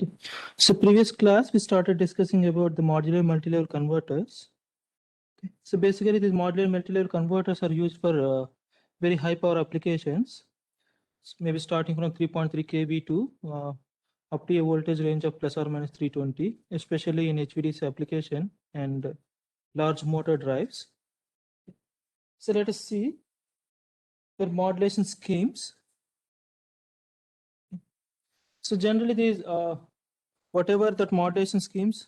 Okay. So previous class we started discussing about the modular multi-level converters. Okay. So basically these modular multi-level converters are used for very high power applications, maybe starting from 3.3 kV to up to a voltage range of plus or minus 320, especially in HVDC application and large motor drives. So let us see their modulation schemes. So generally these whatever that modulation schemes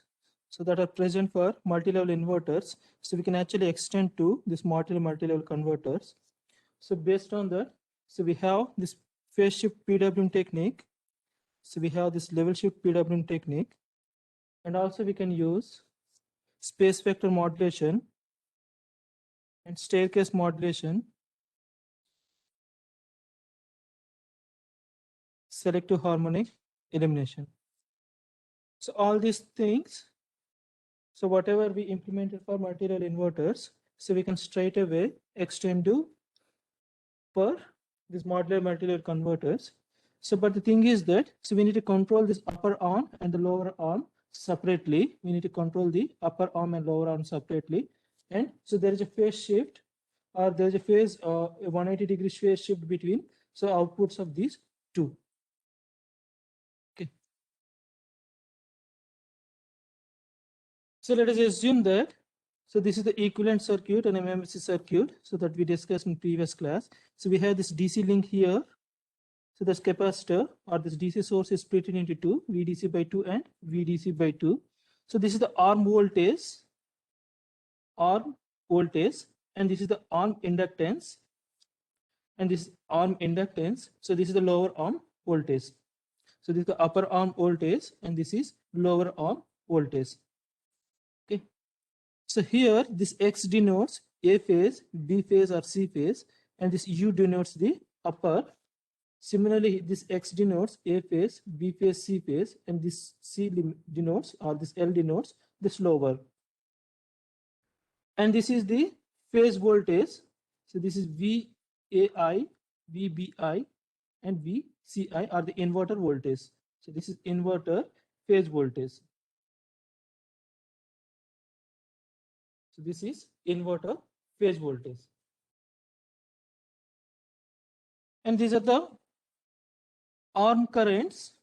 so that are present for multi-level inverters, so we can actually extend to this multi-level converters. So based on that, so we have this phase shift PWM technique. So we have this level shift PWM technique, and also we can use space vector modulation and staircase modulation, selective harmonic elimination. So all these things, so whatever we implemented for multi-level inverters, so we can straight away extend to for these modular multi-level converters. So but the thing is that, so we need to control this upper arm and the lower arm separately. We need to control the upper arm and lower arm separately. And so there is a phase shift, or there is a phase, a 180 degrees phase shift between so outputs of these two. Okay. So let us assume that, so this is the equivalent circuit and MMSC circuit, so that we discussed in previous class. So we have this DC link here. So this capacitor or this DC source is split into two, VDC by 2 and VDC by 2. So this is the arm voltage, and this is the arm inductance, and this arm inductance. So this is the lower arm voltage. So this is the upper arm voltage, and this is lower arm voltage. Okay. So here this X denotes A phase, B phase, or C phase, and this U denotes the upper. Similarly, this X denotes A phase, B phase, C phase, and this C denotes, or this L denotes this lower. And this is the phase voltage. So this is VAI, VBI, and VCI are the inverter voltage. So this is inverter phase voltage. So this is inverter phase voltage. And these are the arm currents.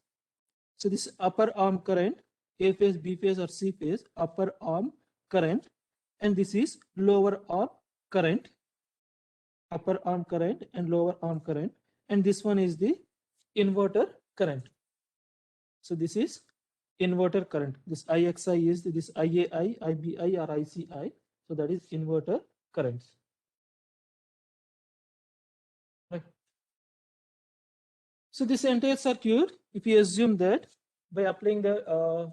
So this upper arm current, A phase, B phase, or C phase, upper arm current, and this is lower arm current, upper arm current and lower arm current, and this one is the inverter current. So this is inverter current. This IXI is this IAI, IBI, or ICI. So that is inverter currents. Right. So this entire circuit, if you assume that by applying the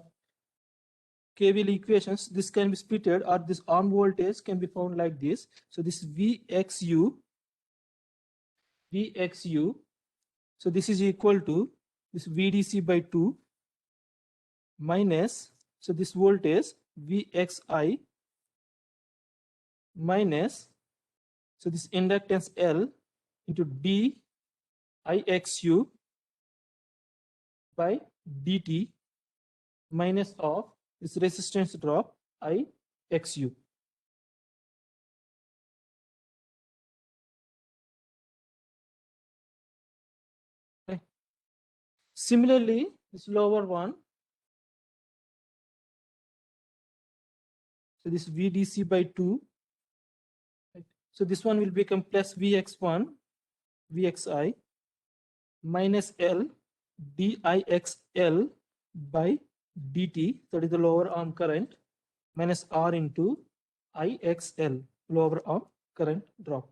KVL equations, this can be splitted, or this arm voltage can be found like this. So this VXU. So this is equal to this VDC by 2 minus, so this voltage VXI minus, so this inductance L into DIXU by dt minus of this resistance drop IXU. Okay. Similarly, this lower one, so this VDC by 2, right. So this one will become plus VX1 VXI minus L DIXL by dt, that is the lower arm current, minus R into IXL, lower arm current drop.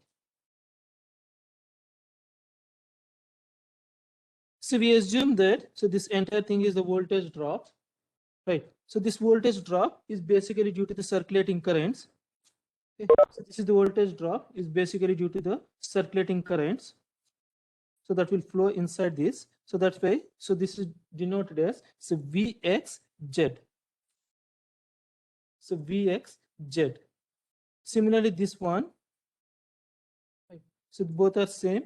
So we assume that, so this entire thing is the voltage drop, right? So this voltage drop is basically due to the circulating currents. Okay. So this is the voltage drop is basically due to the circulating currents. So that will flow inside this. So that's why, so this is denoted as, so VXZ. So VXZ. Similarly, this one, right. So both are same.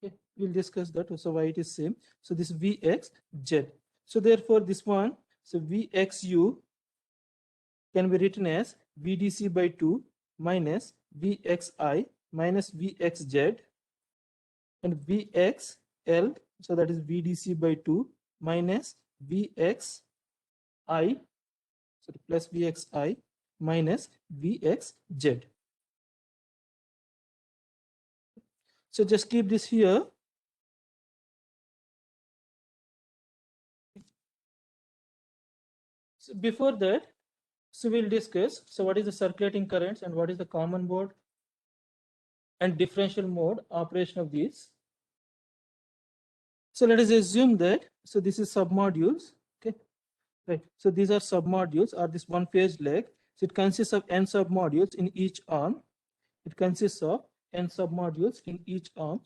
Okay. We'll discuss that. So why it is same. So this VXZ. So therefore this one, so Vxu can be written as VDC by 2 minus Vxi minus Vxz, and Vxl, so that is VDC by 2 minus Vxi, so plus Vxi minus Vxz. So just keep this here. So before that, so we'll discuss, so what is the circulating currents and what is the common mode and differential mode operation of these. So let us assume that, so this is submodules, okay, right? So these are submodules or this one phase leg. So it consists of n submodules in each arm. It consists of n submodules in each arm.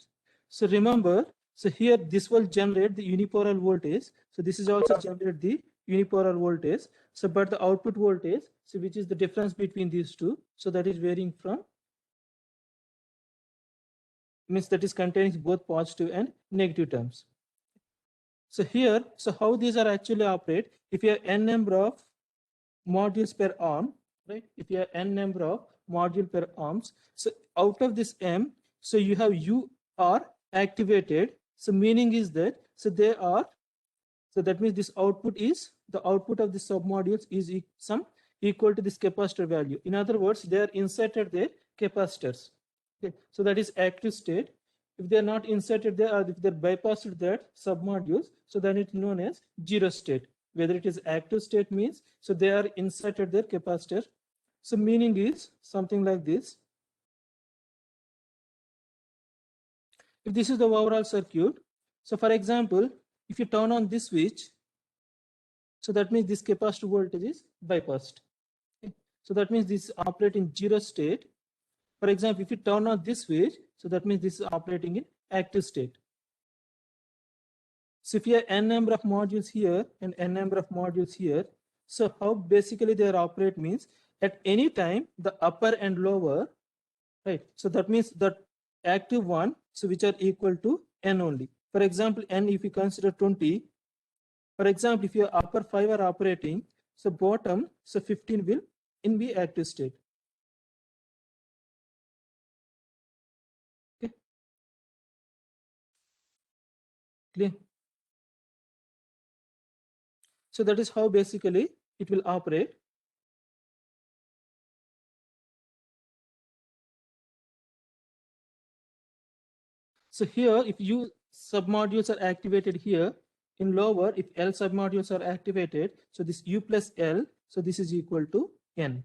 So remember, so here this will generate the unipolar voltage. So this is also generate the unipolar voltage. So but the output voltage, so which is the difference between these two, so that is varying from, means that is containing both positive and negative terms. So here, so how these are actually operate, if you have n number of modules per arm, right? If you have n number of module per arms, so out of this m, so you have u are activated. So meaning is that, so they are, so that means this output is, the output of the submodules is some equal to this capacitor value. In other words, they are inserted there capacitors. Okay, so that is active state. If they are not inserted there, or if they're bypassed that submodules, so then it's known as zero state. Whether it is active state means, so they are inserted their capacitor. So meaning is something like this. If this is the overall circuit, so for example, if you turn on this switch, so that means this capacitor voltage is bypassed. Okay. So that means this is operating zero state. For example, if you turn on this switch, so that means this is operating in active state. So if you have n number of modules here and n number of modules here, so how basically they are operate means at any time the upper and lower, right? So that means the active one, so which are equal to n only. For example, n if you consider 20, for example, if your upper 5 are operating, so bottom, so 15 will in be active state. Okay. Clear? So that is how basically it will operate. So here, if U submodules are activated here, in lower, if L submodules are activated, so this U plus L, so this is equal to N.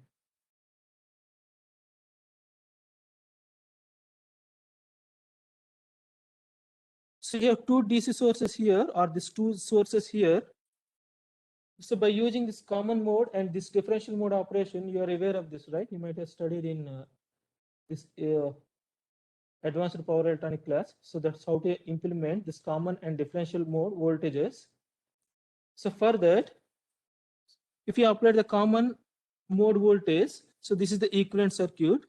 So you have two DC sources here, or these two sources here. So by using this common mode and this differential mode operation, you are aware of this, right? You might have studied in this advanced power electronic class. So that's how to implement this common and differential mode voltages. So for that, if you apply the common mode voltage, so this is the equivalent circuit.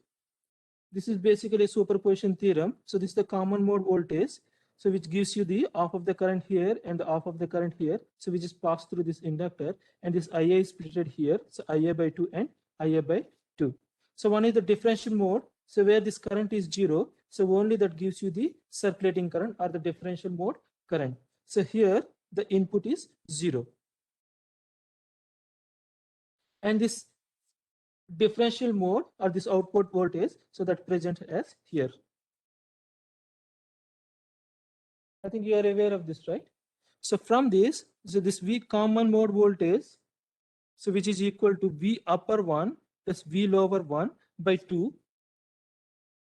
This is basically a superposition theorem. So this is the common mode voltage, so which gives you the off of the current here and the off of the current here. So we just pass through this inductor, and this IA is splitted here. So IA by 2 and IA by 2. So one is the differential mode. So where this current is 0, so only that gives you the circulating current or the differential mode current. So here the input is 0. And this differential mode or this output voltage, so that present as here. I think you are aware of this, right? So from this, so this V common mode voltage, so which is equal to V upper 1 plus V lower 1 by 2.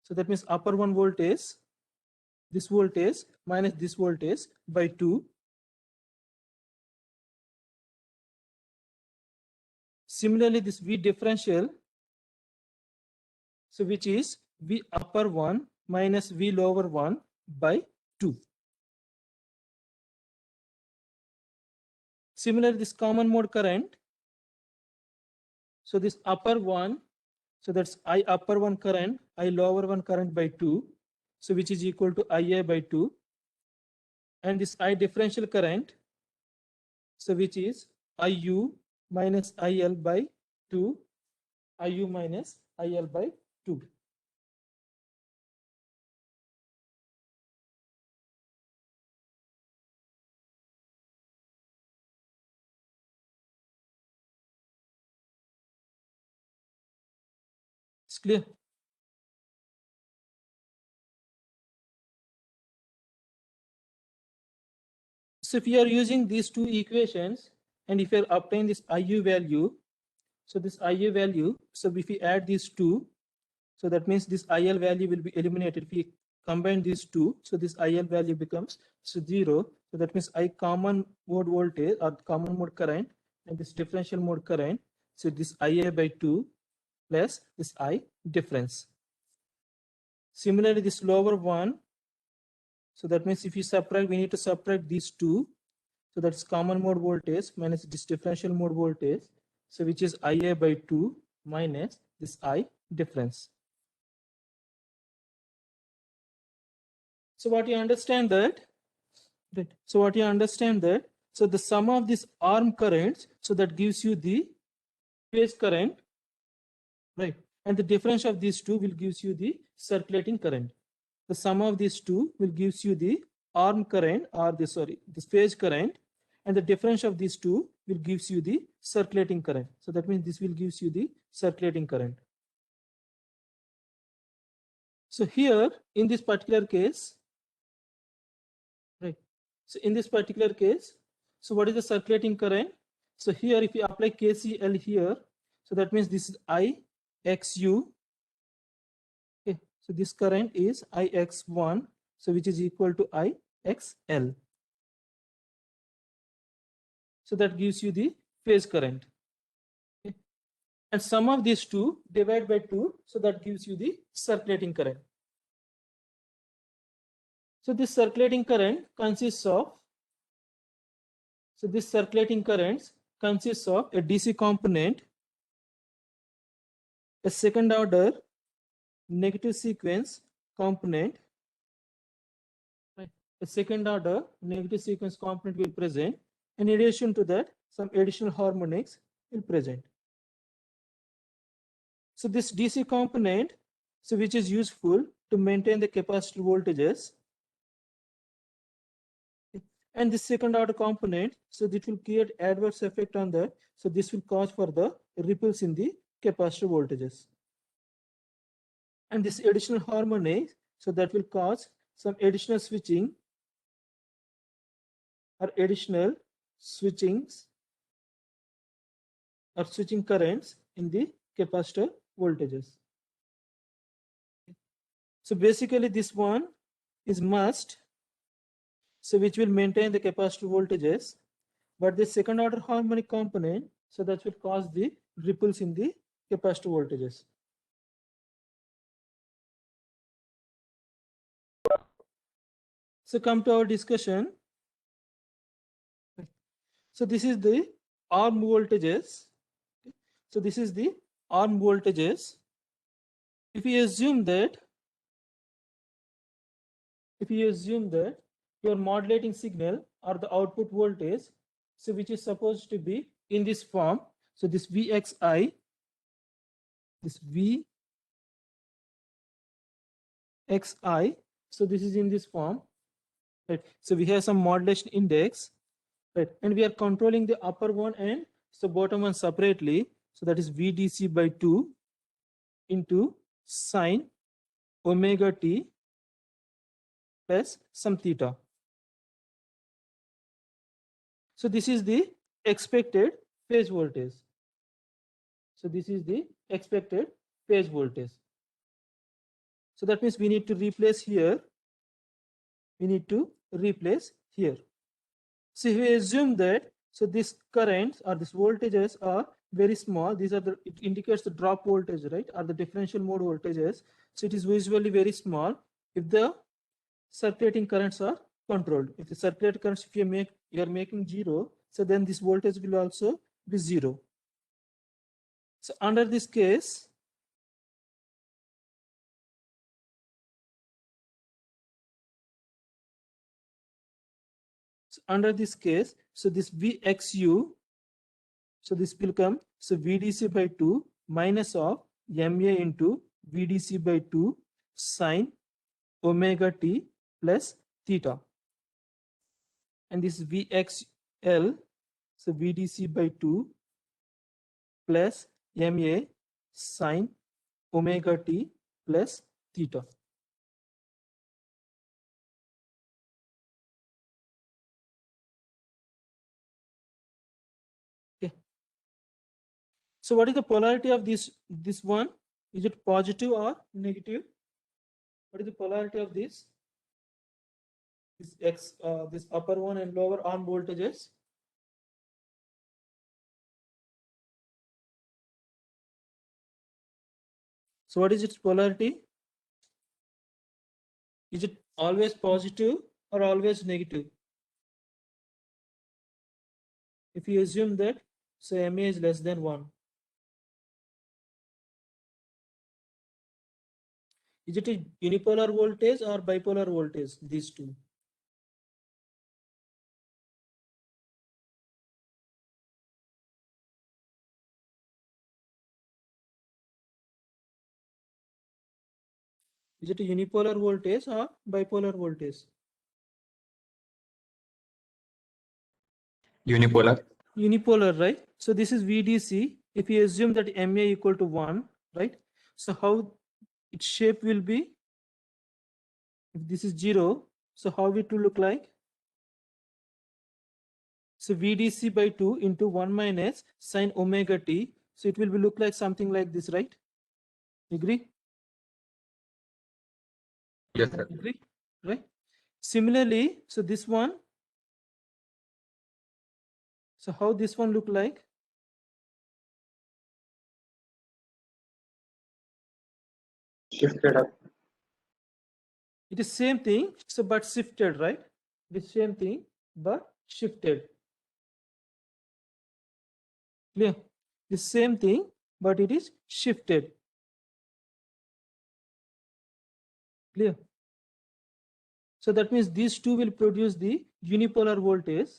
So that means upper 1 voltage, this voltage minus this voltage by 2. Similarly, this V differential, so which is V upper 1 minus V lower 1 by 2. Similarly, this common mode current, so this upper 1, so that's I upper 1 current, I lower 1 current by 2, so which is equal to IA by 2. And this I differential current, So which is IU minus IL by 2, IU minus IL by 2. It's clear. So if you are using these two equations and if you are obtaining this IU value, so this IU value, so if we add these two, so that means this IL value will be eliminated. If we combine these two, so this IL value becomes 0. So that means I common mode voltage or common mode current and this differential mode current. So this IA by 2 plus this I difference. Similarly, this lower one, so that means if you subtract, we need to subtract these two. So that's common mode voltage minus this differential mode voltage. So which is IA by 2 minus this I difference. So what you understand that, right? So what you understand that, so the sum of these arm currents, so that gives you the phase current, right? And the difference of these two will gives you the circulating current. The sum of these two will gives you the arm current or this phase current, and the difference of these two will gives you the circulating current. So that means this will gives you the circulating current. So here in this particular case, right? So in this particular case, so what is the circulating current? So here if you apply KCL here, so that means this is IXU. Okay, so this current is IX1, so which is equal to IXL. So that gives you the phase current. Okay. And sum of these two divided by 2, so that gives you the circulating current. So this circulating current consists of, so this circulating currents consists of a DC component, a second order negative sequence component, right? A second order negative sequence component will present. In addition to that, some additional harmonics will present. So this DC component, so which is useful to maintain the capacitor voltages, and the second order component, so this will create adverse effect on that. So this will cause for the ripples in the capacitor voltages. And this additional harmonics, so that will cause some additional switching or additional switchings or switching currents in the capacitor voltages. So basically this one is must, so which will maintain the capacitor voltages, but the second order harmonic component, so that will cause the ripples in the capacitor voltages. So come to our discussion. So this is the arm voltages. So this is the arm voltages. If we assume that, your modulating signal or the output voltage, so which is supposed to be in this form, so this VXI, this VXI, so this is in this form, right? So we have some modulation index, right? And we are controlling the upper one and so bottom one separately. So that is VDC by 2 into sine omega t plus some theta. So this is the expected phase voltage. So this is the expected phase voltage. So that means we need to replace here. We need to replace here. So if we assume that, so this currents or these voltages are very small. These are the, it indicates the drop voltage, right? Or the differential mode voltages. So it is visually very small if the circulating currents are controlled. If the circulating currents, if you are making 0, so then this voltage will also be 0. So under this case, So under this case, so this Vxu, so this will come, so VDC by 2 minus of MA into VDC by 2 sine omega t plus theta. And this Vxl, so VDC by 2 plus MA sine omega t plus theta. Okay. So what is the polarity of this one? Is it positive or negative? What is the polarity of this? This upper one and lower arm voltages? So what is its polarity? Is it always positive or always negative? If you assume that, so MA is less than 1. Is it a unipolar voltage or bipolar voltage? These two. Is it a unipolar voltage or bipolar voltage? Unipolar. Unipolar, right? So this is VDC. If you assume that MA equal to 1, right? So how its shape will be? If this is 0, so how it will look like? So VDC by 2 into 1 minus sine omega t. So it will be look like something like this, right? Agree? Yes, sir. Agree? Right? Similarly, so this one, so how this one look like? Shifted up. It is same thing, so but shifted, right? It is same thing, but shifted. Clear? The same thing, but it is shifted. Clear? So that means these two will produce the unipolar voltage,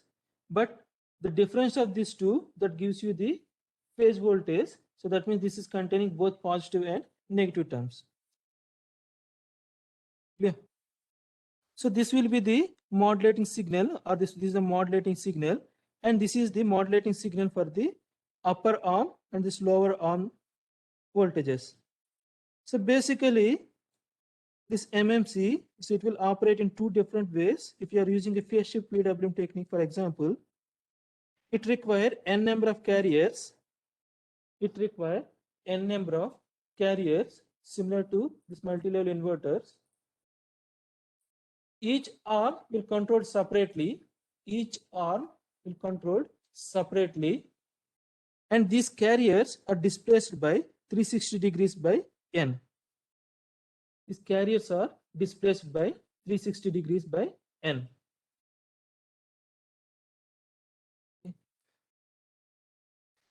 but the difference of these two that gives you the phase voltage. So that means this is containing both positive and negative terms. Clear? So this will be the modulating signal, or this is a modulating signal, and this is the modulating signal for the upper arm and this lower arm voltages. So basically, this MMC, so it will operate in two different ways. If you are using a phase shift PWM technique, for example, it requires n number of carriers. It requires n number of carriers similar to this multi-level inverters. Each arm will control separately. Each arm will control separately. And these carriers are displaced by 360 degrees by n. These carriers are displaced by 360 degrees by n.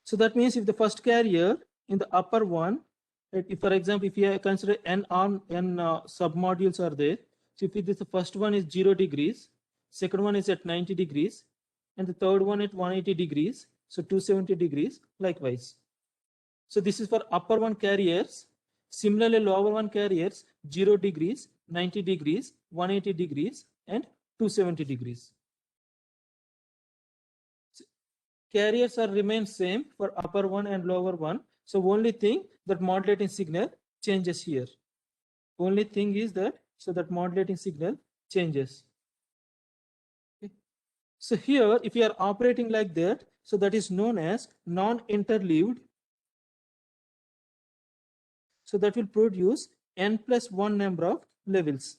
So that means if the first carrier in the upper one, if for example, if you consider n arm, n submodules are there. So if the first one is 0 degrees, second one is at 90 degrees, and the third one at 180 degrees, so 270 degrees likewise. So this is for upper one carriers. Similarly, lower one carriers 0 degrees, 90 degrees, 180 degrees, and 270 degrees. Carriers are remain same for upper one and lower one. So only thing that modulating signal changes here. Only thing is that, so that modulating signal changes. Okay. So here, if you are operating like that, so that is known as non-interleaved. So that will produce n plus 1 number of levels.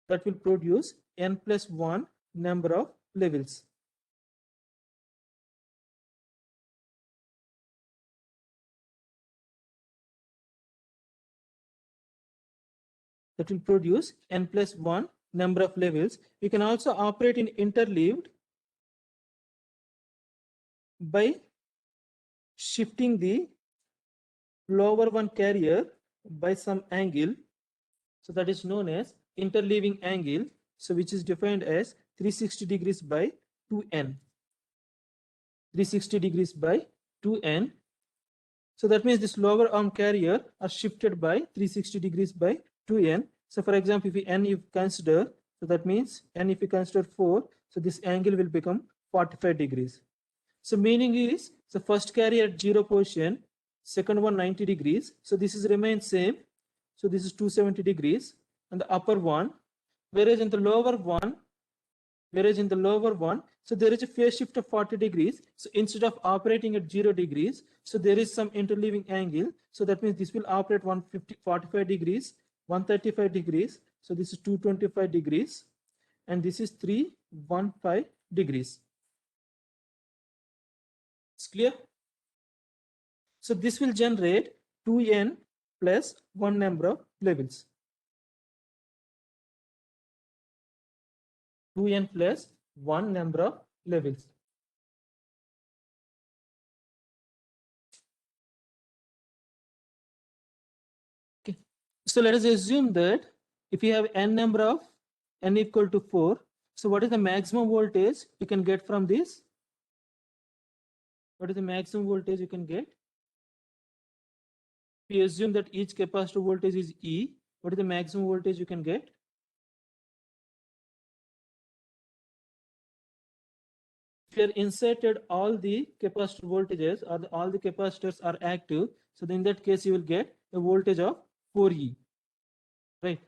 That will produce n plus 1 number of levels. That will produce n plus 1 number of levels. We can also operate in interleaved by shifting the lower one carrier by some angle. So that is known as interleaving angle. So which is defined as 360 degrees by 2n. 360 degrees by 2n. So that means this lower arm carrier are shifted by 360 degrees by 2n. So for example, if we n you consider, so that means n if you consider 4, so this angle will become 45 degrees. So meaning is, so first carrier at 0 position, second one 90 degrees. So this is remain same. So this is 270 degrees and the upper one, whereas in the lower one, so there is a phase shift of 40 degrees. So instead of operating at 0 degrees, so there is some interleaving angle. So that means this will operate 45 degrees, 135 degrees. So this is 225 degrees and this is 315 degrees. It's clear? So this will generate 2n plus one number of levels. 2n plus one number of levels. Okay. So let us assume that if you have n number of n equal to 4, so what is the maximum voltage you can get from this? What is the maximum voltage you can get? We assume that each capacitor voltage is E. What is the maximum voltage you can get? If you are inserted all the capacitor voltages or all the capacitors are active, so then in that case you will get a voltage of 4E, right?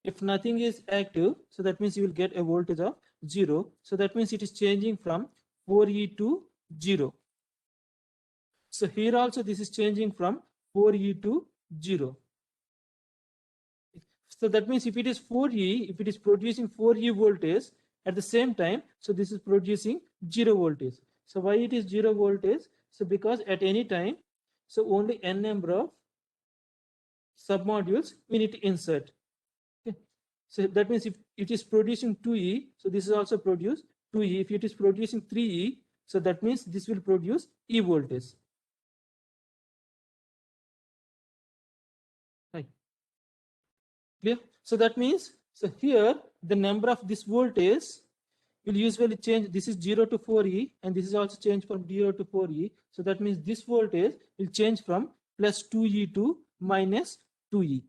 If nothing is active, so that means you will get a voltage of 0. So that means it is changing from 4E to 0. So here also this is changing from 4E to 0. So that means if it is 4E, if it is producing 4E voltage at the same time, so this is producing 0 voltage. So why it is 0 voltage? So because at any time, so only n number of submodules we need to insert. Okay. So that means if it is producing 2E, so this is also produce 2E. If it is producing 3E, so that means this will produce E voltage. Right. Clear? So that means, so here the number of this voltage will usually change. This is 0 to 4E and this is also changed from 0 to 4E. So that means this voltage will change from plus 2E to minus 2E.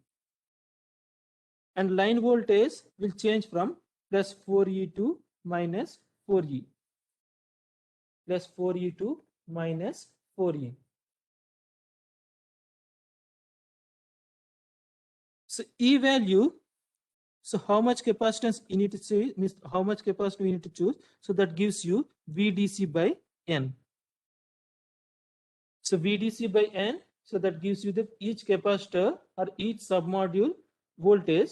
And line voltage will change from plus 4E to minus 4E. Plus 4E to minus 4E. So E value, so how much capacitance you need to say, means how much capacitance you need to choose. So that gives you VDC by N. So VDC by N, so that gives you the each capacitor or each submodule voltage.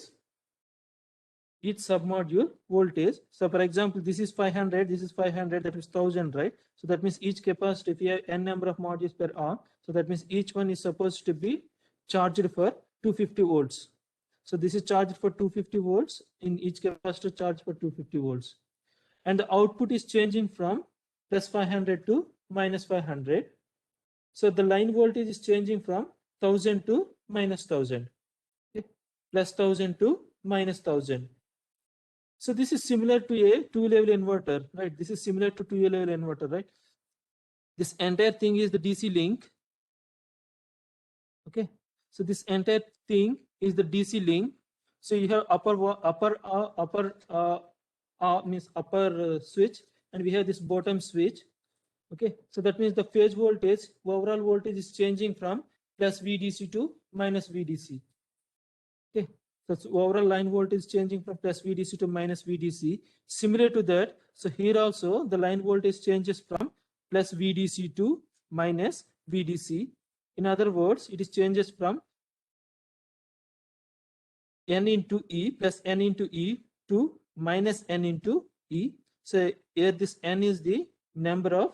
Each submodule voltage. So for example, this is 500, this is 500, that is 1000, right? So that means each capacitor, if you have n number of modules per arm, so that means each one is supposed to be charged for 250 volts. So this is charged for 250 volts, in each capacitor charged for 250 volts. And the output is changing from plus 500 to minus 500. So the line voltage is changing from 1000 to minus 1000. Okay? Plus 1000 to minus 1000. So this is similar to a two-level inverter, right? This is similar to two-level inverter, right? This entire thing is the DC link. Okay, so this entire thing is the DC link. So you have upper switch, and we have this bottom switch. Okay, so that means the phase voltage, overall voltage is changing from plus VDC to minus VDC. Okay, so overall line voltage is changing from plus VDC to minus VDC. Similar to that, so here also the line voltage changes from plus VDC to minus VDC. In other words, it is changes from N into E plus N into E to minus N into E. So here this N is the number of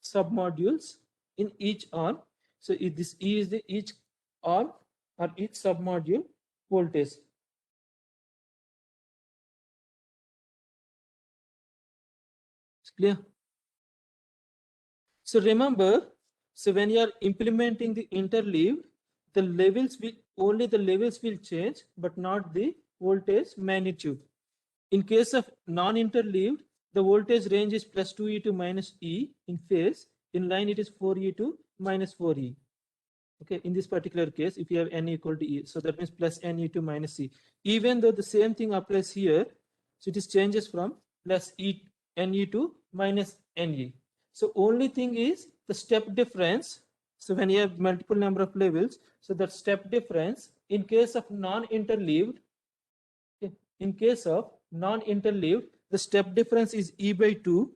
submodules in each arm. So this E is the each arm or each submodule voltage. It's clear? So remember, so when you are implementing the interleaved, the levels will only the levels will change, but not the voltage magnitude. In case of non-interleaved, the voltage range is plus 2e to minus e in phase. In line, it is 4e to minus 4e. Okay, in this particular case, if you have n equal to e, so that means plus ne to minus e. Even though the same thing applies here, so it is changes from plus ne to minus ne. So only thing is the step difference. So when you have multiple number of levels, so that step difference in case of non-interleaved, in case of non-interleaved, the step difference is e by 2.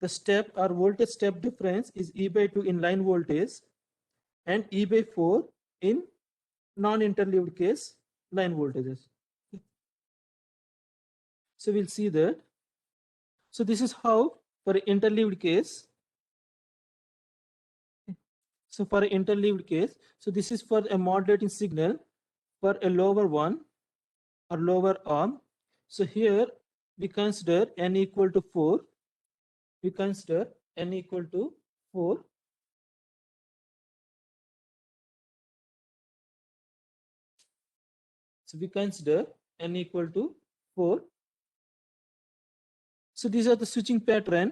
The step or voltage step difference is e by 2 in line voltage and e by 4 in non-interleaved case line voltages. So we'll see that. So this is how for interleaved case. So for an interleaved case, so this is for a modulating signal for a lower one or lower arm. So here we consider n equal to 4. We consider n equal to 4. So we consider n equal to 4. So these are the switching pattern,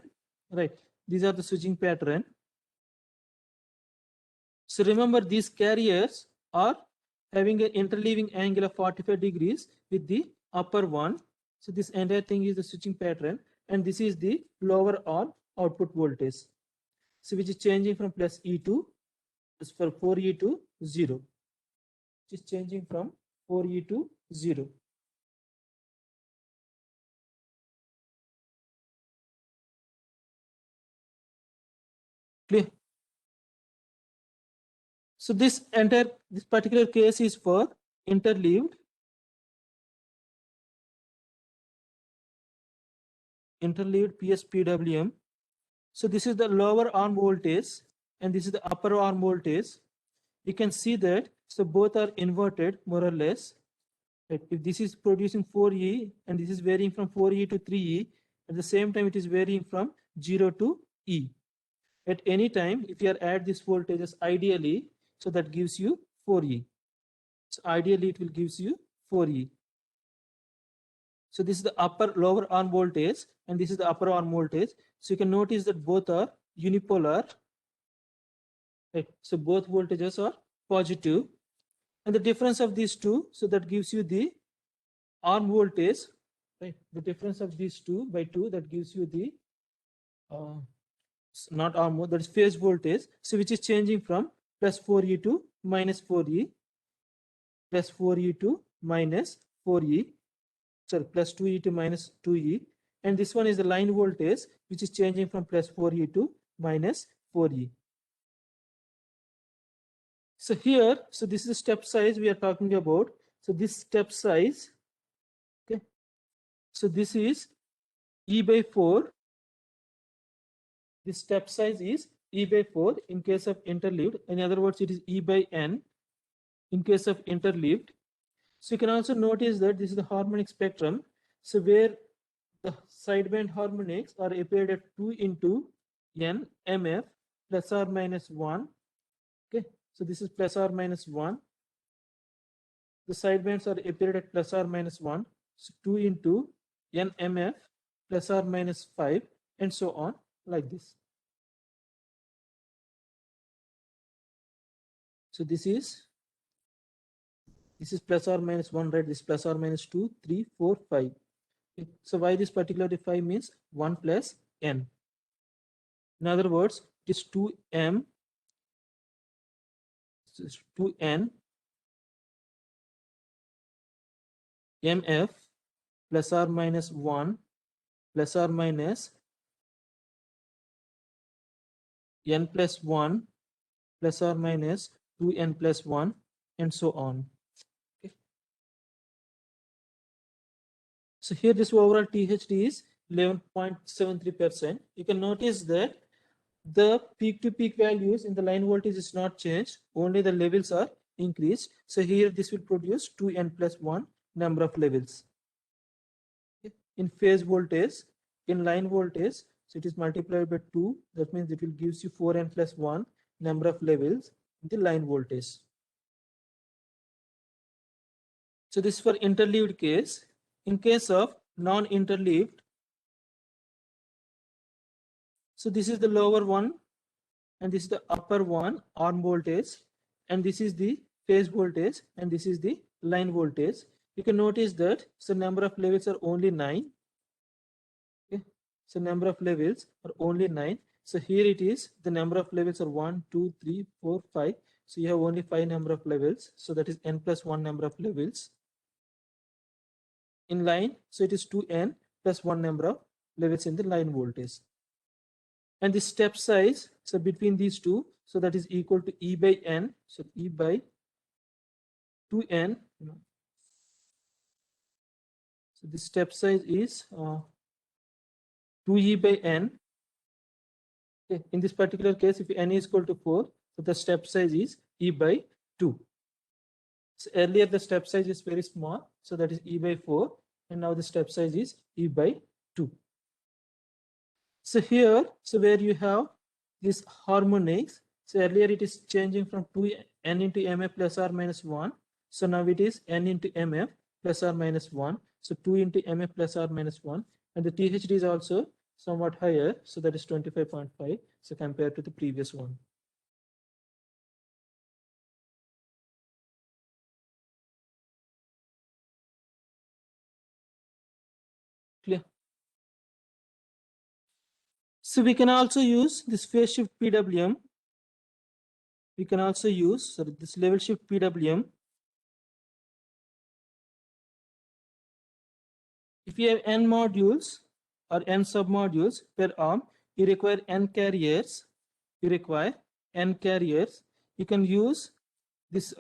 right? These are the switching pattern. So remember, these carriers are having an interleaving angle of 45 degrees with the upper one. So this entire thing is the switching pattern, and this is the lower arm output voltage. So which is changing from plus E2 is for 4E to 0. Which is changing from 4E to 0. Clear? So this particular case is for interleaved PSPWM. So this is the lower arm voltage and this is the upper arm voltage. You can see that so both are inverted more or less. Right? If this is producing 4E and this is varying from 4E to 3E, at the same time it is varying from 0 to E. At any time, if you add these voltages ideally, so that gives you 4E. So ideally it will gives you 4E. So this is the lower arm voltage and this is the upper arm voltage. So you can notice that both are unipolar. Right? So both voltages are positive. And the difference of these two, so that gives you the arm voltage. Right? The difference of these two by 2, that gives you the not arm, that is phase voltage. So which is changing from plus 4E to minus 4E, plus 4E to minus 4E, sorry, plus 2E to minus 2E. And this one is the line voltage, which is changing from plus 4E to minus 4E. So here, so this is the step size we are talking about. So this step size, okay. So this is E by 4. This step size is E by 4 in case of interleaved. In other words, it is E by N in case of interleaved. So you can also notice that this is the harmonic spectrum. So where the sideband harmonics are appeared at 2 into N MF plus or minus 1. Okay, so this is plus or minus 1. The sidebands are appeared at plus or minus 1. So 2 into N MF plus or minus 5 and so on like this. So this is plus or minus 1, right? This plus or minus 2, 3, 4, 5. Okay. So why this particular 5 means 1 plus N. In other words, it is 2M, so 2N MF plus or minus 1 plus or minus N plus 1 plus or minus 2N plus 1 and so on. Okay. So here this overall THD is 11.73%. You can notice that the peak to peak values in the line voltage is not changed, only the levels are increased. So here this will produce 2N plus 1 number of levels. Okay. In phase voltage, in line voltage, so it is multiplied by 2. That means it will gives you 4N plus 1 number of levels in the line voltage. So this is for interleaved case. in case of non-interleaved, so this is the lower one and this is the upper one, arm voltage, and this is the phase voltage and this is the line voltage. You can notice that so number of levels are only 9. Okay, so number of levels are only 9. So here it is, the number of levels are 1, 2, 3, 4, 5. So you have only 5 number of levels. So that is n plus 1 number of levels. In line, so it is 2n plus 1 number of levels in the line voltage. And the step size, so between these two, so that is equal to E by N. So E by 2N. So the step size is 2E by N. Okay. In this particular case, if N is equal to 4, so the step size is E by 2. So earlier the step size is very small, so that is E by 4, and now the step size is E by 2. So here, so where you have this harmonics, so earlier it is changing from 2n into mf plus or minus 1. So now it is n into mf plus or minus 1. So 2 into mf plus or minus 1. And the THD is also somewhat higher. So that is 25.5. So compared to the previous one. Clear? So we can also use this phase shift PWM. We can also use this level shift PWM. If you have n modules or n submodules per arm, you require n carriers. You require n carriers. You can use this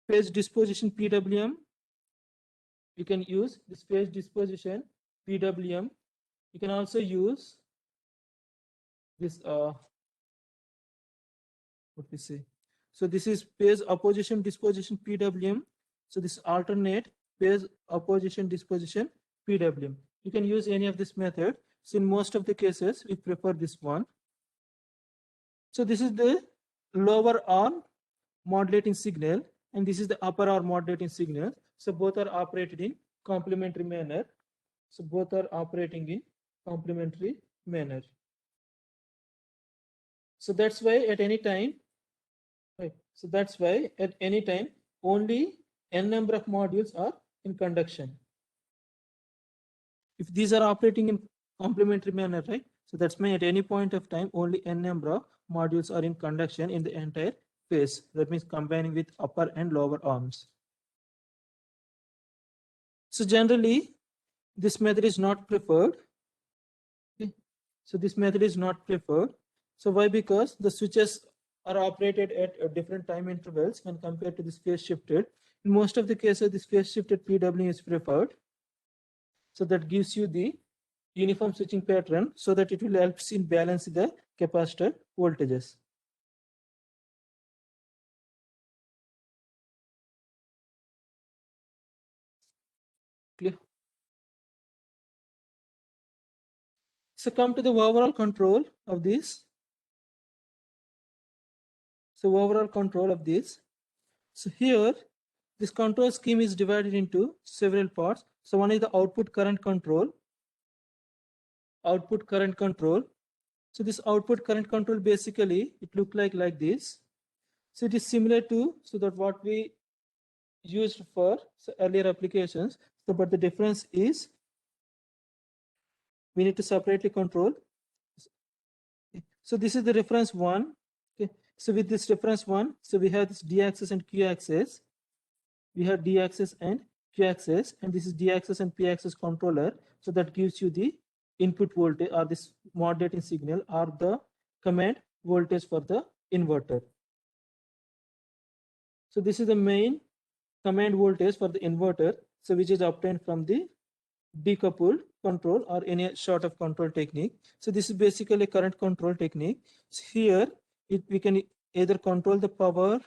phase disposition PWM. You can use this phase disposition PWM. You can also use this what we say. So this is phase opposition disposition PWM. So this alternate phase opposition disposition PWM. You can use any of this method. So in most of the cases, we prefer this one. So this is the lower arm modulating signal, and this is the upper arm modulating signal. So both are operated in complementary manner. So both are operating in complementary manner. So that's why at any time, right? So that's why at any time only n number of modules are in conduction. If these are operating in complementary manner, right? So that's why at any point of time only n number of modules are in conduction in the entire phase. That means combining with upper and lower arms. So generally, this method is not preferred. Okay. So this method is not preferred. So why? Because the switches are operated at different time intervals when compared to this phase shifted. In most of the cases, this phase shifted PWM is preferred. So that gives you the uniform switching pattern so that it will help in balancing the capacitor voltages. Clear? So come to the overall control of this. So overall control of this. So here, this control scheme is divided into several parts. So one is the output current control. Output current control. So this output current control basically it look like this. So it is similar to so that what we used for earlier applications. So but the difference is we need to separately control. So this is the reference one. Okay. So with this reference one, so we have this D axis and Q axis. We have D axis and Q axis, and this is D axis and P axis controller. So that gives you the input voltage or this modulating signal or the command voltage for the inverter. So this is the main command voltage for the inverter, so which is obtained from the decoupled control or any sort of control technique. So this is basically a current control technique. So here we can either control the power,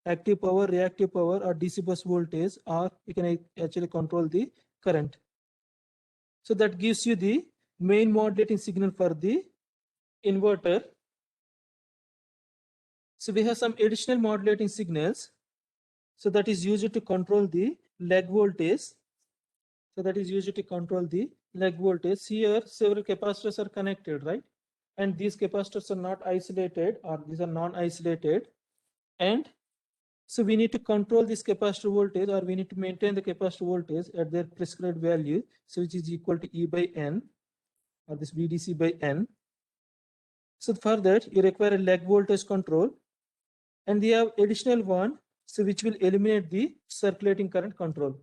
active power, reactive power, or DC bus voltage, or we can actually control the current. So that gives you the main modulating signal for the inverter. So we have some additional modulating signals. So that is used to control the leg voltage. So that is used to control the leg voltage. Here several capacitors are connected, right? And these capacitors are not isolated, or these are non-isolated. And so we need to control this capacitor voltage, or we need to maintain the capacitor voltage at their prescribed value, so which is equal to E by N, or this VDC by N. So for that, you require a leg voltage control, and we have additional one, so which will eliminate the circulating current control,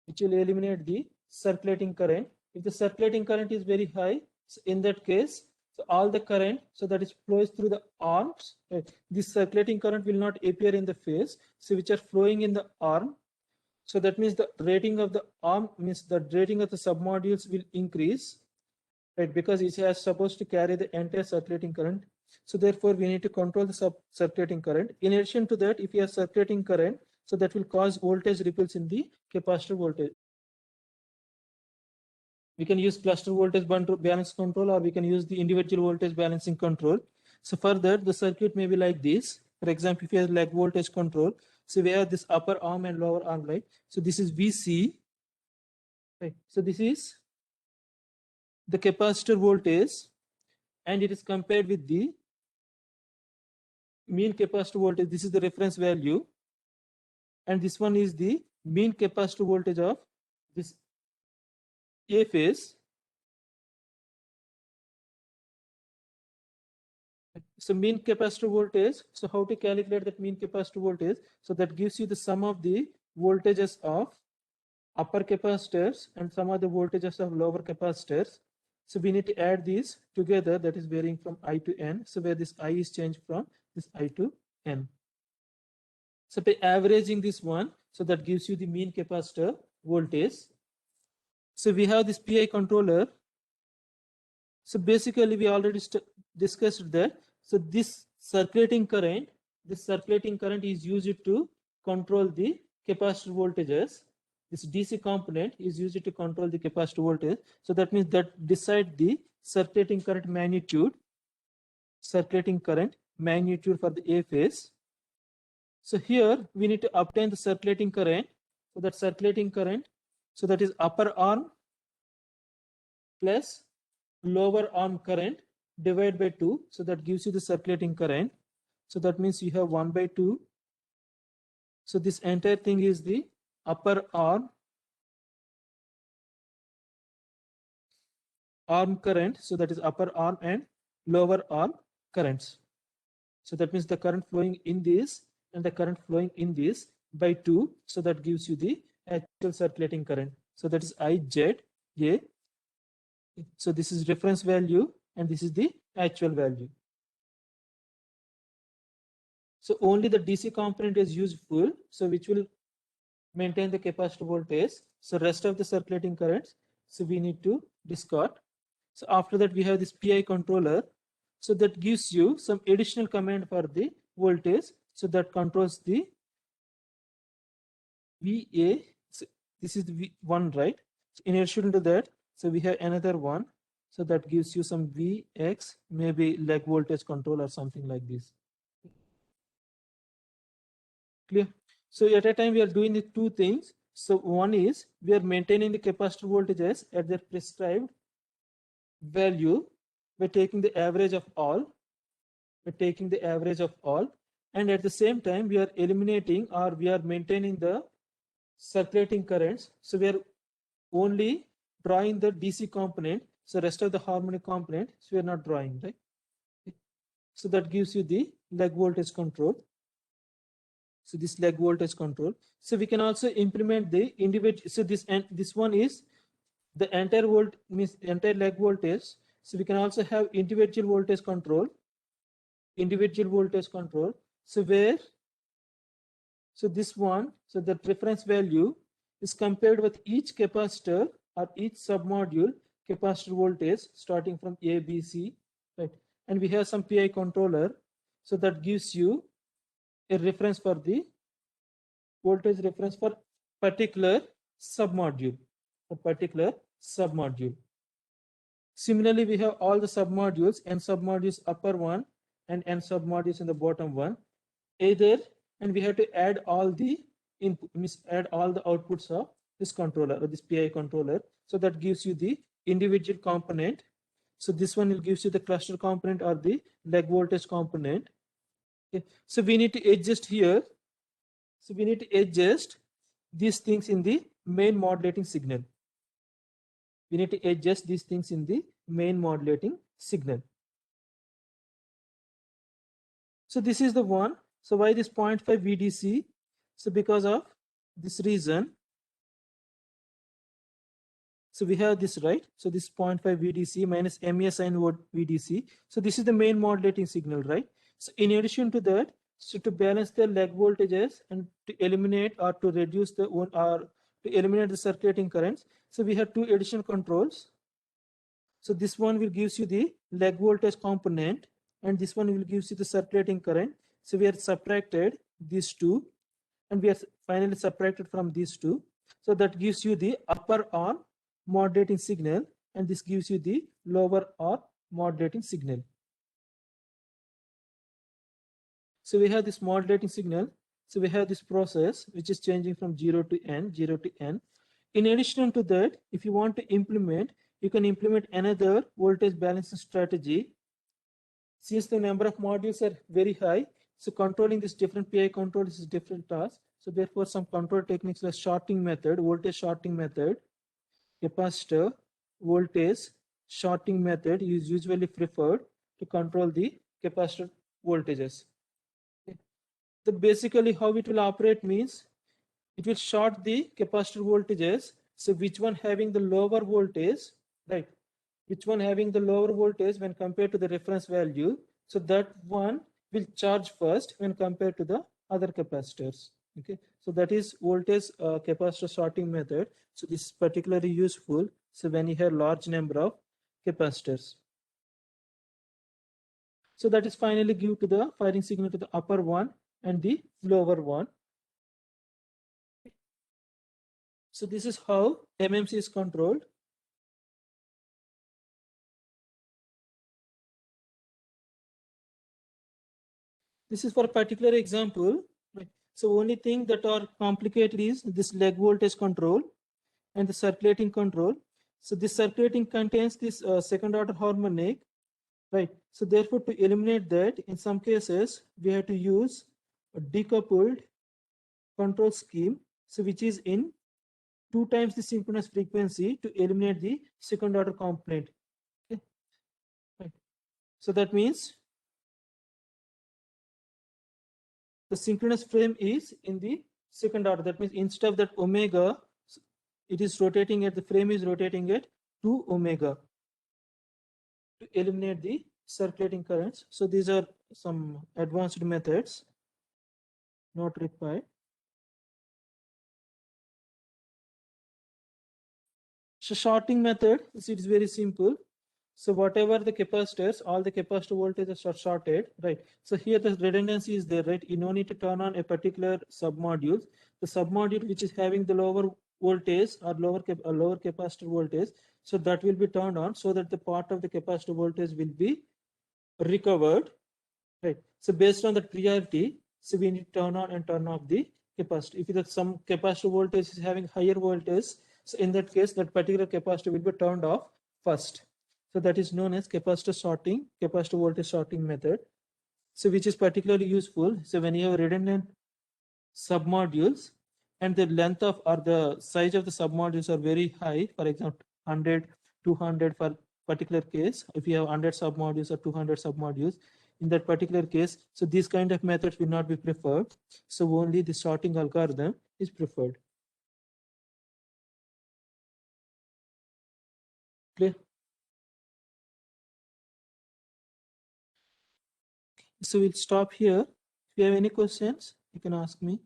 which will eliminate the circulating current. If the circulating current is very high, so in that case, so all the current, so that is flows through the arms, right? This circulating current will not appear in the phase, so which are flowing in the arm. So that means the rating of the arm, means the rating of the submodules will increase, right? Because it is supposed to carry the entire circulating current. So therefore, we need to control the circulating current. In addition to that, if you have circulating current, so that will cause voltage ripples in the capacitor voltage. We can use cluster voltage balance control, or we can use the individual voltage balancing control. So for that, the circuit may be like this. For example, if you have leg voltage control, so we have this upper arm and lower arm, right? So this is VC, right? So this is the capacitor voltage, and it is compared with the mean capacitor voltage. This is the reference value, and this one is the mean capacitor voltage of this A phase. So mean capacitor voltage, so how to calculate that mean capacitor voltage? So that gives you the sum of the voltages of upper capacitors and some of the voltages of lower capacitors. So we need to add these together, that is varying from I to N. So where this I is changed from this I to N. So by averaging this one, so that gives you the mean capacitor voltage. So we have this PI controller. So basically we already discussed that. So this circulating current is used to control the capacitor voltages. This DC component is used to control the capacitor voltage. So that means that decide the circulating current magnitude for the A phase. So here we need to obtain the circulating current. So that circulating current, so that is upper arm plus lower arm current divided by 2. So that gives you the circulating current. So that means you have 1 by 2. So this entire thing is the upper arm current. So that is upper arm and lower arm currents. So that means the current flowing in this and the current flowing in this by 2. So that gives you the actual circulating current. So that is IZA. So this is reference value and this is the actual value. So only the DC component is useful, so which will maintain the capacitor voltage. So rest of the circulating currents, so we need to discard. So after that we have this PI controller. So that gives you some additional command for the voltage. So that controls the VA. So this is the V1, right? So in addition to that, so we have another one. So that gives you some VX, maybe leg voltage control or something like this. Clear? So at a time we are doing the two things. So one is we are maintaining the capacitor voltages at their prescribed value by taking the average of all. And at the same time we are eliminating, or we are maintaining the circulating currents. So we are only drawing the DC component. So rest of the harmonic component, so we are not drawing, right? So that gives you the leg voltage control. So this leg voltage control. So we can also implement the individual. So this one is the entire entire leg voltage. So we can also have individual voltage control. So where, so this one, so the reference value is compared with each capacitor or each submodule capacitor voltage starting from A, B, C, right? And we have some PI controller. So that gives you a reference for the voltage reference for particular submodule. Similarly, we have all the submodules, n submodules upper one and n submodules in the bottom one. And we have to add all the outputs of this controller or this PI controller. So that gives you the individual component. So this one will gives you the cluster component or the leg voltage component. Okay. So we need to adjust here. So we need to adjust these things in the main modulating signal. We need to adjust these things in the main modulating signal. So this is the one. So why this 0.5 VDC? So because of this reason. So we have this, right? So this 0.5 VDC minus MEA sin VDC. So this is the main modulating signal, right? So in addition to that, so to balance the leg voltages and to eliminate or to reduce the or to eliminate the circulating currents, so we have two additional controls. So this one will gives you the leg voltage component, and this one will gives you the circulating current. So we are subtracted these two, and we are finally subtracted from these two. So that gives you the upper or modulating signal, and this gives you the lower or modulating signal. So we have this modulating signal. So we have this process which is changing from 0 to n, 0 to n. In addition to that, if you want to implement, you can implement another voltage balancing strategy. Since the number of modules are very high, so controlling this different PI controls is different task. So therefore, some control techniques like shorting method, voltage shorting method, capacitor voltage shorting method is usually preferred to control the capacitor voltages. Okay. So basically how it will operate means it will short the capacitor voltages. So which one having the lower voltage, right? Which one having the lower voltage when compared to the reference value. So that one will charge first when compared to the other capacitors. Okay, so that is voltage capacitor sorting method. So this is particularly useful. So when you have large number of capacitors. So that is finally give to the firing signal to the upper one and the lower one. So this is how MMC is controlled. This is for a particular example. Right? So only thing that are complicated is this leg voltage control and the circulating control. So this circulating contains this second order harmonic, right? So therefore to eliminate that, in some cases, we have to use a decoupled control scheme. So which is in 2 times the synchronous frequency to eliminate the second order component. Okay. Right. So that means the synchronous frame is in the second order. That means instead of that omega, it is rotating at the frame is rotating at 2 omega to eliminate the circulating currents. So these are some advanced methods not required. So shorting method is it is very simple. So whatever the capacitors, all the capacitor voltages are shorted, right? So here the redundancy is there, right? You no need to turn on a particular submodule. The submodule which is having the lower voltage or lower capacitor voltage, so that will be turned on so that the part of the capacitor voltage will be recovered, right? So based on the priority, so we need to turn on and turn off the capacitor. If that some capacitor voltage is having higher voltage, so in that case, that particular capacitor will be turned off first. So that is known as capacitor sorting, capacitor voltage sorting method. So which is particularly useful. So when you have redundant submodules and the length of or the size of the submodules are very high, for example, 100, 200 for particular case, if you have 100 submodules or 200 submodules, in that particular case, so these kind of methods will not be preferred. So only the sorting algorithm is preferred. Clear? So we'll stop here. If you have any questions, you can ask me.